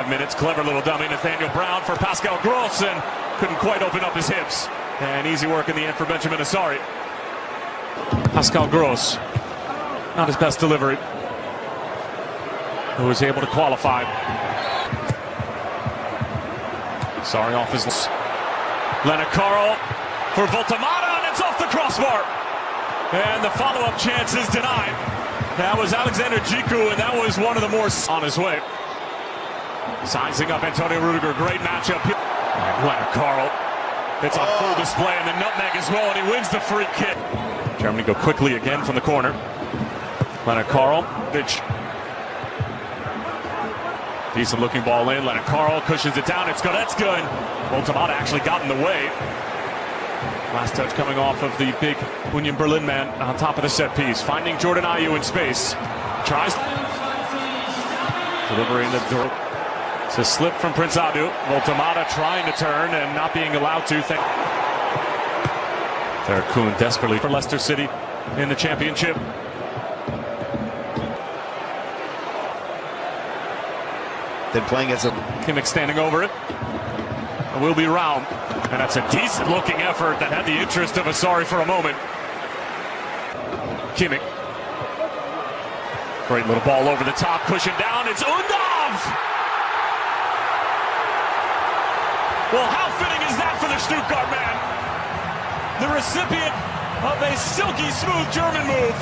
5 minutes. Clever little dummy, Nathaniel Brown for Pascal Gross, and couldn't quite open up his hips. And easy work in the end for Benjamin Asari. Pascal Gross, not his best delivery, who was able to qualify. Sorry, off his... Leonard Carl for Voltamata, and it's off the crossbar. And the follow-up chance is denied. That was Alexander Jiku, and that was one of the more on his way. Sizing up Antonio Rudiger, great matchup. Leonard Carl, it's a full display, and the nutmeg as well, and he wins the free kick. Germany go quickly again from the corner. Leonard Carl, decent looking ball in. Leonard Carl cushions it down. It's Goretzka, and Voltamata actually got in the way. Last touch coming off of the big Union Berlin man on top of the set piece. Finding Jordan Ayew in space. Tries. Delivering the door. It's a slip from Prince Adu. Voltamata trying to turn and not being allowed to. There, Kuhn desperately for Leicester City in the championship. Then playing as a... Kimmich standing over it. It will be round. And that's a decent looking effort that had the interest of Asari for a moment. Kimmich. Great little ball over the top, cushion down. It's Undav! Well, how fitting is that for the Stuttgart man? The recipient of a silky smooth German move.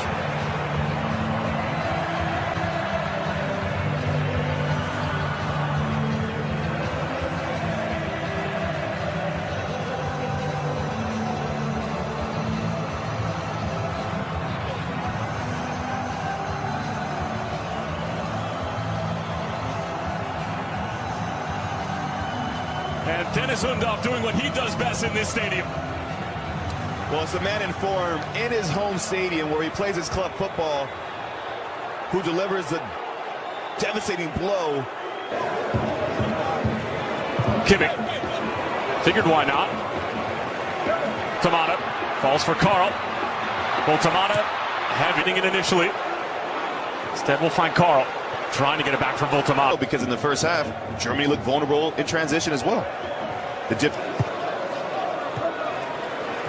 And Dennis Undav doing what he does best in this stadium. Well, it's a man in form in his home stadium where he plays his club football, who delivers a devastating blow. Kimmich. Figured why not. Voltamata falls for Carl. Voltamata having it initially. Instead, we'll find Carl trying to get it back from Voltamata. Because in the first half, Germany looked vulnerable in transition as well.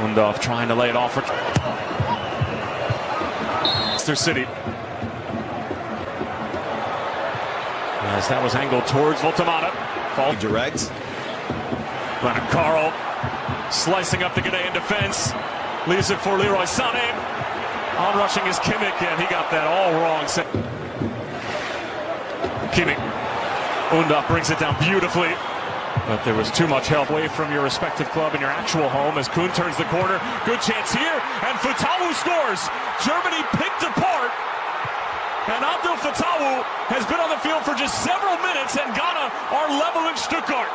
Undav trying to lay it off for Leicester City. As that was angled towards Voltamata. Fall direct. Leonard Carl slicing up the Ghanaian defense. Leaves it for Leroy Sané. On rushing is Kimmich, and he got that all wrong. Kimmich. Undav brings it down beautifully. But there was too much help away from your respective club in your actual home as Kuhn turns the corner. Good chance here, and Fatawu scores. Germany picked apart. And Abdel Fatawu has been on the field for just several minutes, and Ghana are level in Stuttgart.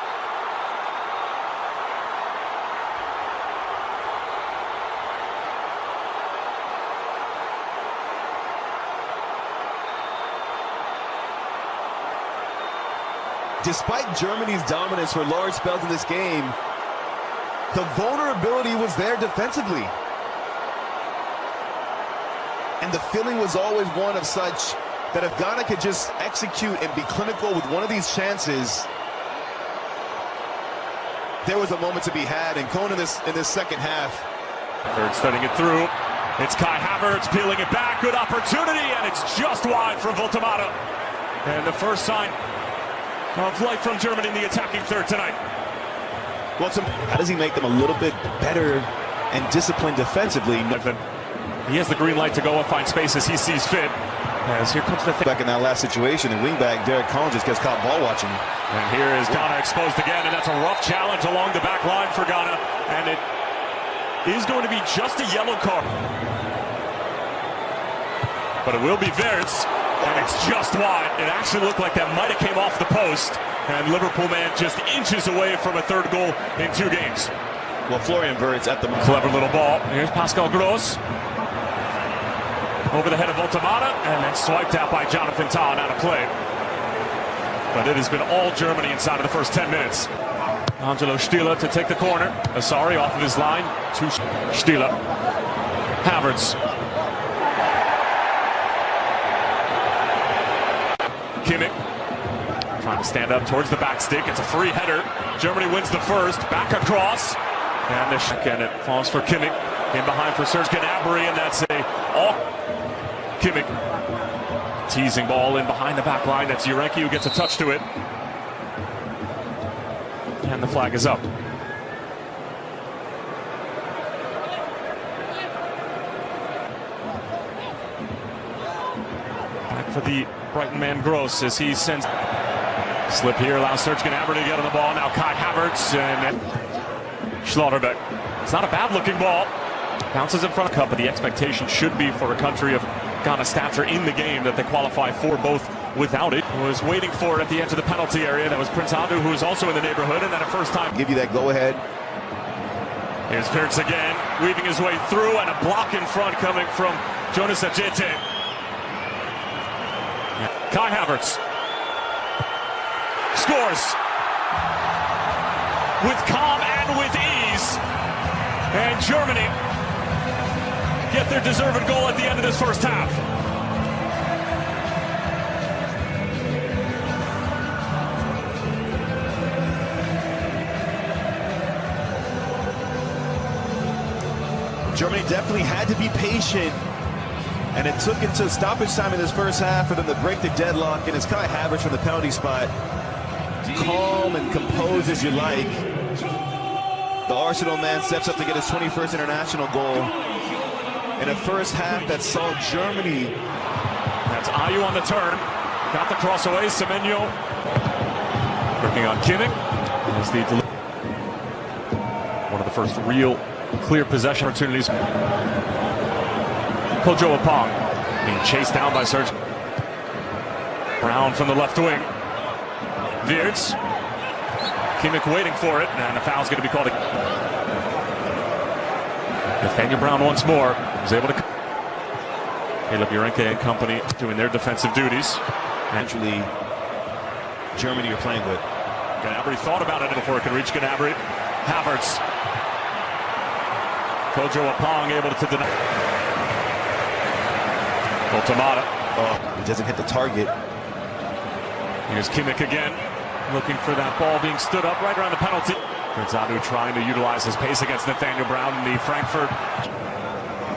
Despite Germany's dominance for large spells in this game, the vulnerability was there defensively. And the feeling was always one of such that if Ghana could just execute and be clinical with one of these chances, there was a moment to be had. And Cohn in this second half. Third studying it through. It's Kai Havertz peeling it back. Good opportunity, and it's just wide from Voltamata. And the first sign of life from Germany in the attacking third tonight. Well, how does he make them a little bit better and disciplined defensively? He has the green light to go and find space as he sees fit. As here comes the back in that last situation, and wingback Derek Cohn just gets caught ball watching. And here is Ghana exposed again, and that's a rough challenge along the back line for Ghana. And it is going to be just a yellow card. But it will be Verts. And it's just wide. It actually looked like that might have came off the post. And Liverpool man just inches away from a third goal in 2 games. Well, Florian Wirtz at the... Clever little ball. Here's Pascal Gross. Over the head of Voltamata. And then swiped out by Jonathan Tah and out of play. But it has been all Germany inside of the first 10 minutes. Angelo Stieler to take the corner. Asari off of his line to Stieler. Havertz. Kimmich trying to stand up towards the back stick. It's a free header. Germany wins the first. Back across. And it falls for Kimmich. In behind for Serge Gnabry, and that's Kimmich. Teasing ball in behind the back line. That's Urenki who gets a touch to it. And the flag is up. Back for the Brighton man Gross as he sends. Slip here allows Serge Gnabry to get on the ball. Now Kai Havertz and Schlotterbeck. It's not a bad looking ball. Bounces in front of the cup, but the expectation should be for a country of Ghana stature in the game that they qualify for both without it. Was waiting for it at the edge of the penalty area. That was Prince Adu, who was also in the neighborhood, and then a first time. Give you that go ahead. Here's Pirks again, weaving his way through, and a block in front coming from Jonas Ajete. Kai Havertz scores with calm and with ease, and Germany get their deserved goal at the end of this first half. Germany definitely had to be patient, and it took until stoppage time in this first half for them to break the deadlock, and it's Kai Havertz from the penalty spot. Calm and composed as you like. The Arsenal man steps up to get his 21st international goal in a first half that saw Germany. That's Ayew on the turn. Got the cross away. Semenyo working on Kimmich. As the one of the first real clear possession opportunities. Kojo Apong being chased down by Serge. Brown from the left wing. Wirtz. Kimmich waiting for it, and the foul's going to be called. Nathaniel Brown once more was able to. Caleb Urenke and company doing their defensive duties. Actually, Germany are playing with. Gnabry thought about it before it could reach Gnabry. Havertz. Kojo Apong able to deny. Voltamata. Oh, he doesn't hit the target. Here's Kimmich again, looking for that ball being stood up right around the penalty. Prince Adu trying to utilize his pace against Nathaniel Brown in the Frankfurt.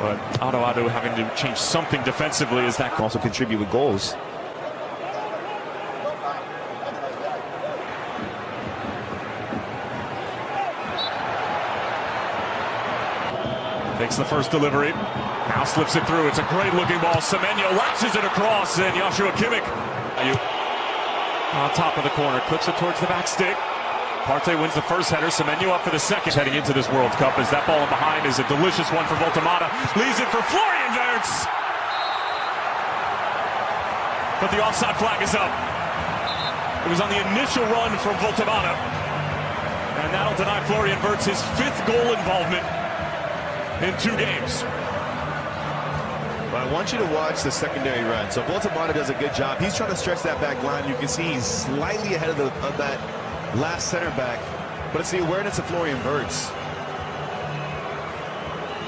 But Adu having to change something defensively as that can also contribute with goals. Takes the first delivery. Now slips it through. It's a great looking ball. Semenyo latches it across, and Joshua Kimmich on top of the corner, clips it towards the back stick. Partey wins the first header. Semenyo up for the second. Heading into this World Cup as that ball in behind is a delicious one for Voltamata. Leaves it for Florian Wirtz. But the offside flag is up. It was on the initial run from Voltamata. And that'll deny Florian Wirtz his 5th goal involvement in 2 games. But I want you to watch the secondary run. So Voltamata does a good job. He's trying to stretch that back line. You can see he's slightly ahead of that last center back. But it's the awareness of Florian Wirtz.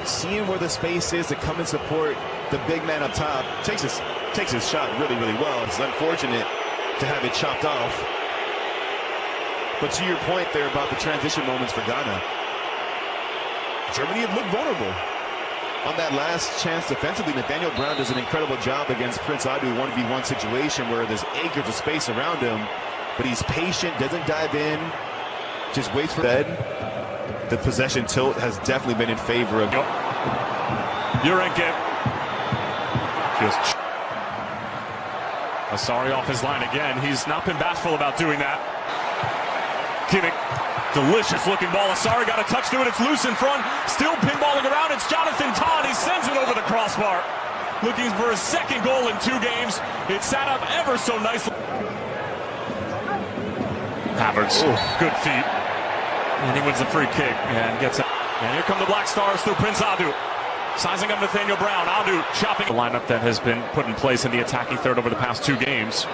Seeing where the space is to come and support the big man up top. Takes his shot really, really well. It's unfortunate to have it chopped off. But to your point there about the transition moments for Ghana, Germany had looked vulnerable on that last chance defensively. Nathaniel Brown does an incredible job against Prince Adu 1v1 situation where there's acres of space around him, but he's patient, doesn't dive in, just waits for that. The possession tilt has definitely been in favor of Urenke. Just Asari off his line again. He's not been bashful about doing that. Kimmich. Delicious looking ball. Asari got a touch to it. It's loose in front. Still pinballing around. It's Jonathan Todd. He sends it over the crossbar. Looking for his 2nd goal in 2 games. It sat up ever so nicely. Havertz. Ooh, good feet. And he wins the free kick and gets it. And here come the Black Stars through Prince Adu. Sizing up Nathaniel Brown. Adu chopping. The lineup that has been put in place in the attacking third over the past 2 games.